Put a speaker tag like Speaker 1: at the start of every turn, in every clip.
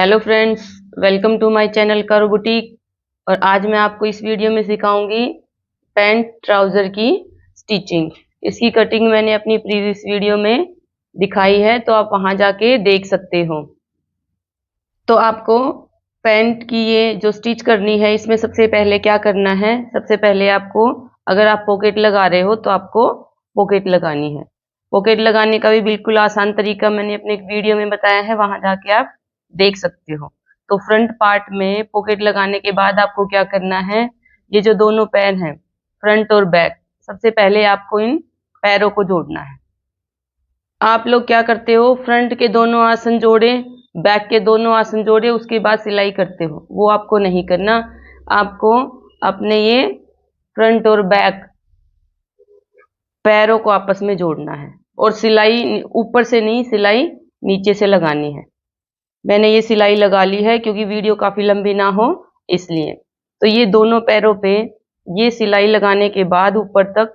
Speaker 1: Hello friends, welcome to my channel करो boutique. और आज मैं आपको इस वीडियो में सिखाऊंगी पैंट ट्राउज़र की स्टिचिंग। इसकी कटिंग मैंने अपनी प्रीवियस वीडियो में दिखाई है, तो आप वहां जाके देख सकते हो। तो आपको पैंट की ये जो स्टिच करनी है, इसमें सबसे पहले क्या करना है। सबसे पहले आपको, अगर आप पॉकेट लगा रहे हो तो आपको पॉकेट लगानी है। पॉकेट लगाने का भी बिल्कुल आसान तरीका मैंने अपने एक वीडियो में बताया है, वहां जाके आप देख सकते हो। तो फ्रंट पार्ट में पॉकेट लगाने के बाद आपको क्या करना है, ये जो दोनों पैर हैं फ्रंट और बैक, सबसे पहले आपको इन पैरों को जोड़ना है। आप लोग क्या करते हो, फ्रंट के दोनों आसन जोड़े, बैक के दोनों आसन जोड़े, उसके बाद सिलाई करते हो। वो आपको नहीं करना। आपको अपने ये फ्रंट और बैक पैरों को आपस में जोड़ना है, और सिलाई ऊपर से नहीं, सिलाई नीचे से लगानी है। मैंने ये सिलाई लगा ली है क्योंकि वीडियो काफी लंबी ना हो, इसलिए। तो ये दोनों पैरों पे ये सिलाई लगाने के बाद ऊपर तक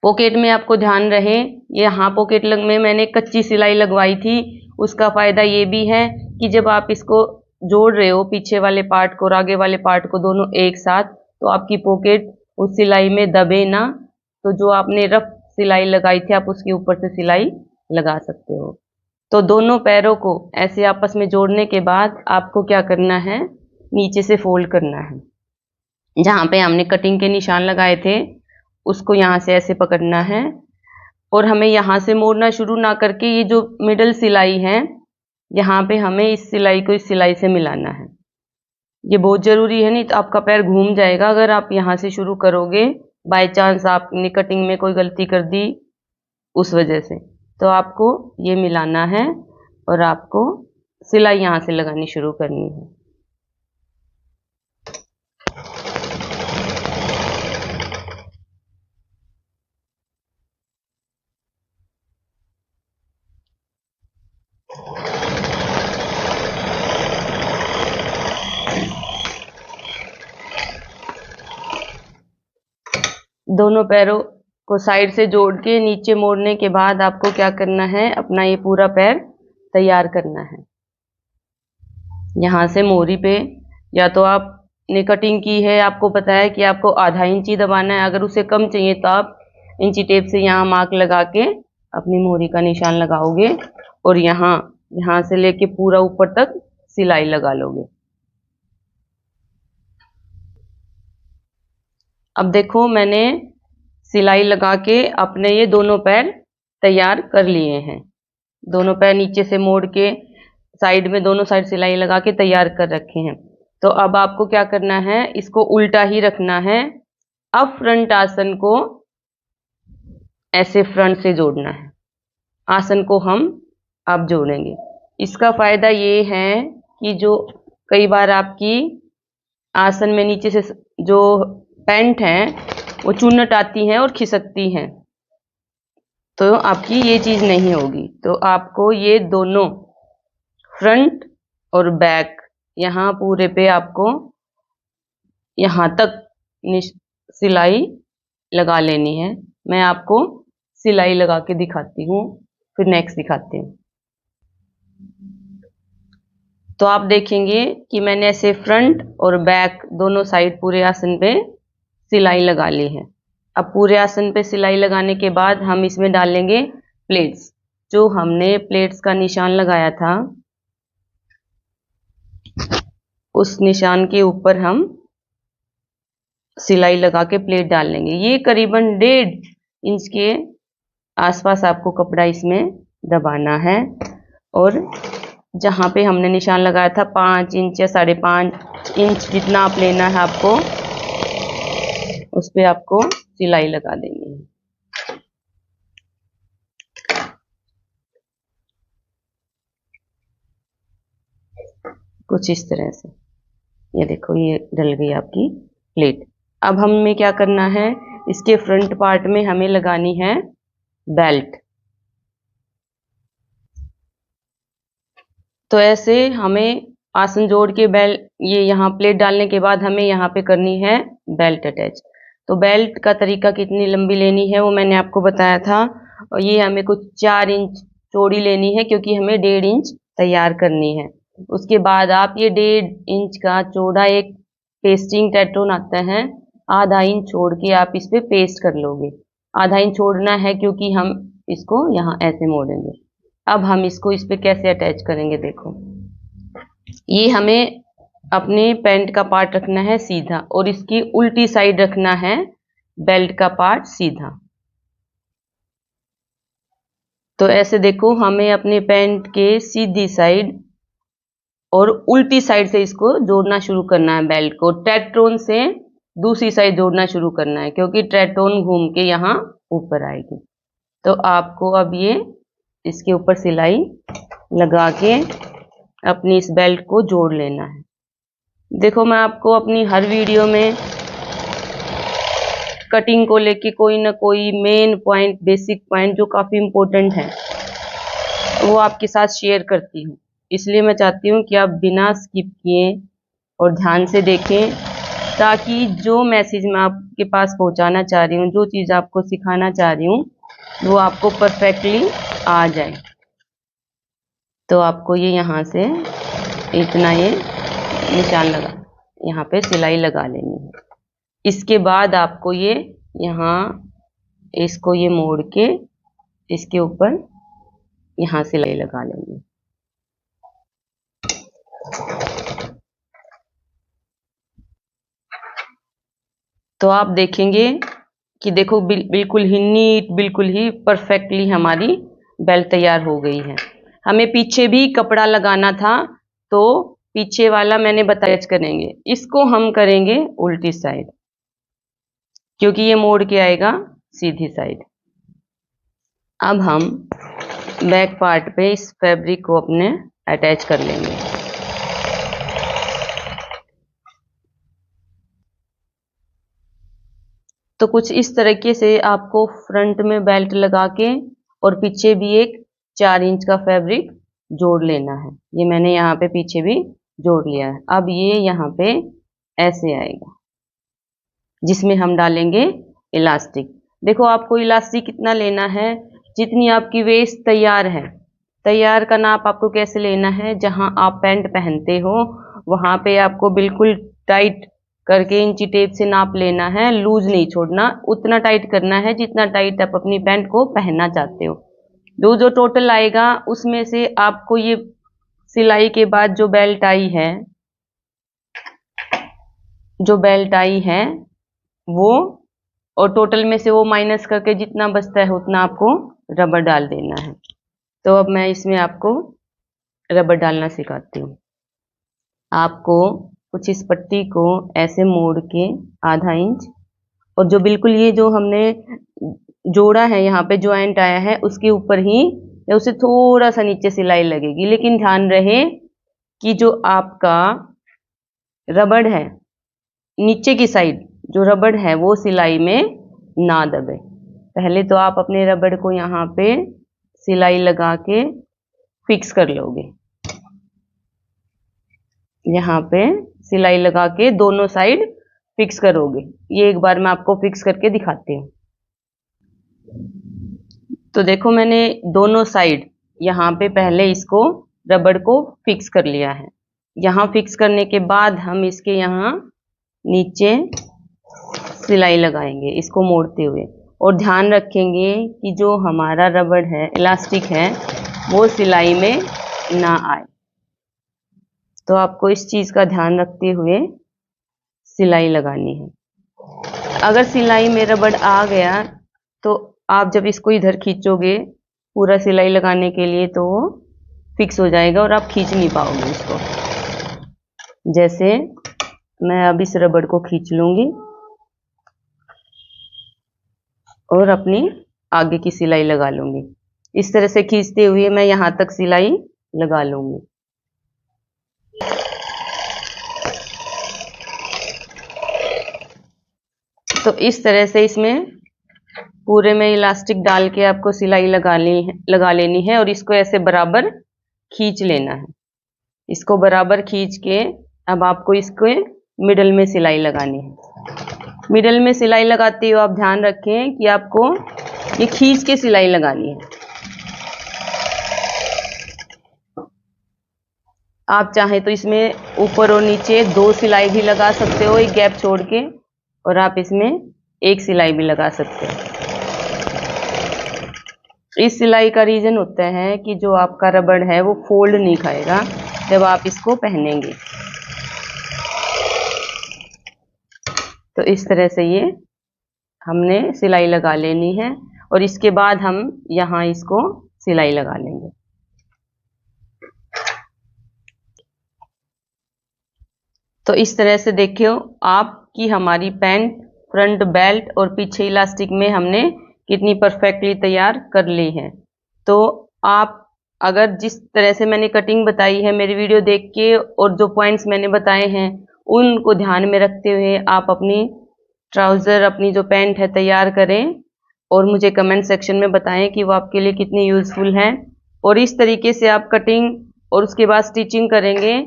Speaker 1: पॉकेट में आपको ध्यान रहे, यहाँ पॉकेट में मैंने कच्ची सिलाई लगवाई थी। उसका फायदा ये भी है कि जब आप इसको जोड़ रहे हो, पीछे वाले पार्ट को और आगे वाले पार्ट को दोनों एक साथ, तो आपकी पॉकेट उस सिलाई में दबे ना। तो जो आपने रफ सिलाई लगाई थी, आप उसके ऊपर से सिलाई लगा सकते हो। तो दोनों पैरों को ऐसे आपस में जोड़ने के बाद आपको क्या करना है, नीचे से फोल्ड करना है। जहाँ पे हमने कटिंग के निशान लगाए थे, उसको यहाँ से ऐसे पकड़ना है, और हमें यहाँ से मोड़ना शुरू ना करके ये जो मिडल सिलाई है, यहाँ पे हमें इस सिलाई को इस सिलाई से मिलाना है। ये बहुत जरूरी है, नहीं तो आपका पैर घूम जाएगा अगर आप यहाँ से शुरू करोगे। बाय चांस आपने कटिंग में कोई गलती कर दी उस वजह से, तो आपको ये मिलाना है और आपको सिलाई यहाँ से लगानी शुरू करनी है। दोनों पैरों को साइड से जोड़ के नीचे मोड़ने के बाद आपको क्या करना है, अपना ये पूरा पैर तैयार करना है। यहाँ से मोरी पे, या तो आपने कटिंग की है, आपको पता है कि आपको आधा इंची दबाना है। अगर उसे कम चाहिए तो आप इंची टेप से यहाँ मार्क लगा के अपनी मोरी का निशान लगाओगे, और यहाँ से लेके पूरा ऊपर तक सिलाई लगा लोगे। अब देखो, मैंने सिलाई लगा के अपने ये दोनों पैर तैयार कर लिए हैं। दोनों पैर नीचे से मोड़ के साइड में दोनों साइड सिलाई लगा के तैयार कर रखे हैं। तो अब आपको क्या करना है, इसको उल्टा ही रखना है। अब फ्रंट आसन को ऐसे फ्रंट से जोड़ना है। आसन को हम अब जोड़ेंगे। इसका फायदा ये है कि जो कई बार आपकी आसन में नीचे से जो पैंट है वो चुन्नट आती हैं और खिसकती हैं, तो आपकी ये चीज नहीं होगी। तो आपको ये दोनों फ्रंट और बैक, यहाँ पूरे पे आपको यहाँ तक सिलाई लगा लेनी है। मैं आपको सिलाई लगा के दिखाती हूँ, फिर नेक्स्ट दिखाती हूँ। तो आप देखेंगे कि मैंने ऐसे फ्रंट और बैक दोनों साइड पूरे आसन पे सिलाई लगा ली है। अब पूरे आसन पे सिलाई लगाने के बाद हम इसमें डालेंगे प्लेट्स। जो हमने प्लेट्स का निशान लगाया था, उस निशान के ऊपर हम सिलाई लगा के प्लेट डाल लेंगे। ये करीबन 1.5 इंच के आसपास आपको कपड़ा इसमें दबाना है, और जहाँ पे हमने निशान लगाया था 5 इंच या 5.5 इंच जितना आप लेना है आपको, उस पे आपको सिलाई लगा देनी है। कुछ इस तरह से, ये देखो, ये डल गई आपकी प्लेट। अब हमें क्या करना है, इसके फ्रंट पार्ट में हमें लगानी है बेल्ट। तो ऐसे हमें आसन जोड़ के बेल्ट, ये यहाँ प्लेट डालने के बाद हमें यहाँ पे करनी है बेल्ट अटैच। तो बेल्ट का तरीका कितनी लंबी लेनी है वो मैंने आपको बताया था, और ये हमें कुछ 4 इंच चौड़ी लेनी है, क्योंकि हमें 1.5 इंच तैयार करनी है। उसके बाद आप ये 1.5 इंच का चौड़ा एक पेस्टिंग टेट्रोन आता है, आधा इंच छोड़ के आप इस पे पेस्ट कर लोगे। आधा इंच छोड़ना है क्योंकि हम इसको यहाँ ऐसे मोड़ेंगे। अब हम इसको इस पे कैसे अटैच करेंगे, देखो ये हमें अपने पैंट का पार्ट रखना है सीधा और इसकी उल्टी साइड रखना है बेल्ट का पार्ट सीधा। तो ऐसे देखो हमें अपने पैंट के सीधी साइड और उल्टी साइड से इसको जोड़ना शुरू करना है। बेल्ट को टेट्रोन से दूसरी साइड जोड़ना शुरू करना है क्योंकि टेट्रोन घूम के यहाँ ऊपर आएगी। तो आपको अब ये इसके ऊपर सिलाई लगा के अपनी इस बेल्ट को जोड़ लेना है। देखो मैं आपको अपनी हर वीडियो में कटिंग को लेके कोई ना कोई मेन पॉइंट, बेसिक पॉइंट जो काफ़ी इम्पोर्टेंट है वो आपके साथ शेयर करती हूँ। इसलिए मैं चाहती हूँ कि आप बिना स्किप किए और ध्यान से देखें ताकि जो मैसेज मैं आपके पास पहुँचाना चाह रही हूँ, जो चीज़ आपको सिखाना चाह रही हूँ वो आपको परफेक्टली आ जाए। तो आपको ये यहाँ से इतना ये निशान लगा, यहाँ पे सिलाई लगा लेनी है। इसके बाद आपको ये यहाँ इसको ये मोड़ के इसके ऊपर यहाँ सिलाई लगा लेंगे। तो आप देखेंगे कि देखो बिल्कुल ही नीट, बिल्कुल ही परफेक्टली हमारी बेल्ट तैयार हो गई है। हमें पीछे भी कपड़ा लगाना था तो पीछे वाला मैंने बताया करेंगे, इसको हम करेंगे उल्टी साइड क्योंकि ये मोड़ के आएगा सीधी साइड। अब हम बैक पार्ट पे इस फैब्रिक को अपने अटैच कर लेंगे। तो कुछ इस तरीके से आपको फ्रंट में बेल्ट लगा के और पीछे भी एक 4 इंच का फैब्रिक जोड़ लेना है। ये मैंने यहाँ पे पीछे भी जोड़ लिया है। अब ये यहाँ पे ऐसे आएगा जिसमें हम डालेंगे इलास्टिक। देखो आपको इलास्टिक कितना लेना है, जितनी आपकी वेस्ट तैयार है। तैयार का नाप आपको कैसे लेना है, जहां आप पैंट पहनते हो वहां पे आपको बिल्कुल टाइट करके इंची टेप से नाप लेना है, लूज नहीं छोड़ना। उतना टाइट करना है जितना टाइट आप अपनी पैंट को पहनना चाहते हो। जो टोटल आएगा उसमें से आपको ये सिलाई के बाद जो बेल्ट आई है वो, और टोटल में से वो माइनस करके जितना बचता है उतना आपको रबर डाल देना है। तो अब मैं इसमें आपको रबर डालना सिखाती हूँ। आपको कुछ इस पट्टी को ऐसे मोड़ के आधा इंच, और जो बिल्कुल ये जो हमने जोड़ा है यहाँ पे जॉइंट आया है उसके ऊपर ही या उससे थोड़ा सा नीचे सिलाई लगेगी। लेकिन ध्यान रहे कि जो आपका रबड़ है नीचे की साइड जो रबड़ है वो सिलाई में ना दबे। पहले तो आप अपने रबड़ को यहाँ पे सिलाई लगा के फिक्स कर लोगे। यहाँ पे सिलाई लगा के दोनों साइड फिक्स करोगे। ये एक बार मैं आपको फिक्स करके दिखाती हूँ। तो देखो मैंने दोनों साइड यहाँ पे पहले इसको रबड़ को फिक्स कर लिया है। यहाँ फिक्स करने के बाद हम इसके यहाँ नीचे सिलाई लगाएंगे इसको मोड़ते हुए, और ध्यान रखेंगे कि जो हमारा रबड़ है, इलास्टिक है, वो सिलाई में ना आए। तो आपको इस चीज़ का ध्यान रखते हुए सिलाई लगानी है। अगर सिलाई में रबड़ आ गया तो आप जब इसको इधर खींचोगे पूरा सिलाई लगाने के लिए तो वो फिक्स हो जाएगा और आप खींच नहीं पाओगे इसको। जैसे मैं अब इस रबड़ को खींच लूंगी और अपनी आगे की सिलाई लगा लूंगी। इस तरह से खींचते हुए मैं यहाँ तक सिलाई लगा लूंगी। तो इस तरह से इसमें पूरे में इलास्टिक डाल के आपको सिलाई लगा लेनी है और इसको ऐसे बराबर खींच लेना है। इसको बराबर खींच के अब आपको इसको मिडल में सिलाई लगानी है। मिडल में सिलाई लगाते हुए आप ध्यान रखें कि आपको ये खींच के सिलाई लगानी है। आप चाहें तो इसमें ऊपर और नीचे 2 सिलाई भी लगा सकते हो, एक गैप छोड़ के, और आप इसमें 1 सिलाई भी लगा सकते हो। इस सिलाई का रीजन होता है कि जो आपका रबड़ है वो फोल्ड नहीं खाएगा जब आप इसको पहनेंगे। तो इस तरह से ये हमने सिलाई लगा लेनी है और इसके बाद हम यहाँ इसको सिलाई लगा लेंगे। तो इस तरह से देखियो आपकी हमारी पैंट फ्रंट बेल्ट और पीछे इलास्टिक में हमने कितनी परफेक्टली तैयार कर ली है। तो आप अगर जिस तरह से मैंने कटिंग बताई है मेरी वीडियो देख के और जो पॉइंट्स मैंने बताए हैं उनको ध्यान में रखते हुए आप अपनी ट्राउज़र, अपनी जो पैंट है तैयार करें और मुझे कमेंट सेक्शन में बताएं कि वो आपके लिए कितनी यूज़फुल है। और इस तरीके से आप कटिंग और उसके बाद स्टिचिंग करेंगे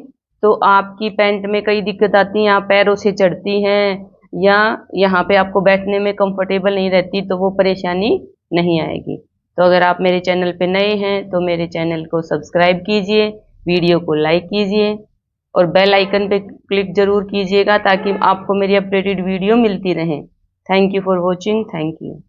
Speaker 1: तो आपकी पैंट में कई दिक्कत आती हैं, आप पैरों से चढ़ती हैं या यहाँ पे आपको बैठने में कंफर्टेबल नहीं रहती, तो वो परेशानी नहीं आएगी। तो अगर आप मेरे चैनल पे नए हैं तो मेरे चैनल को सब्सक्राइब कीजिए, वीडियो को लाइक कीजिए और बेल आइकन पे क्लिक जरूर कीजिएगा ताकि आपको मेरी अपडेटेड वीडियो मिलती रहे। Thank you for watching. Thank you.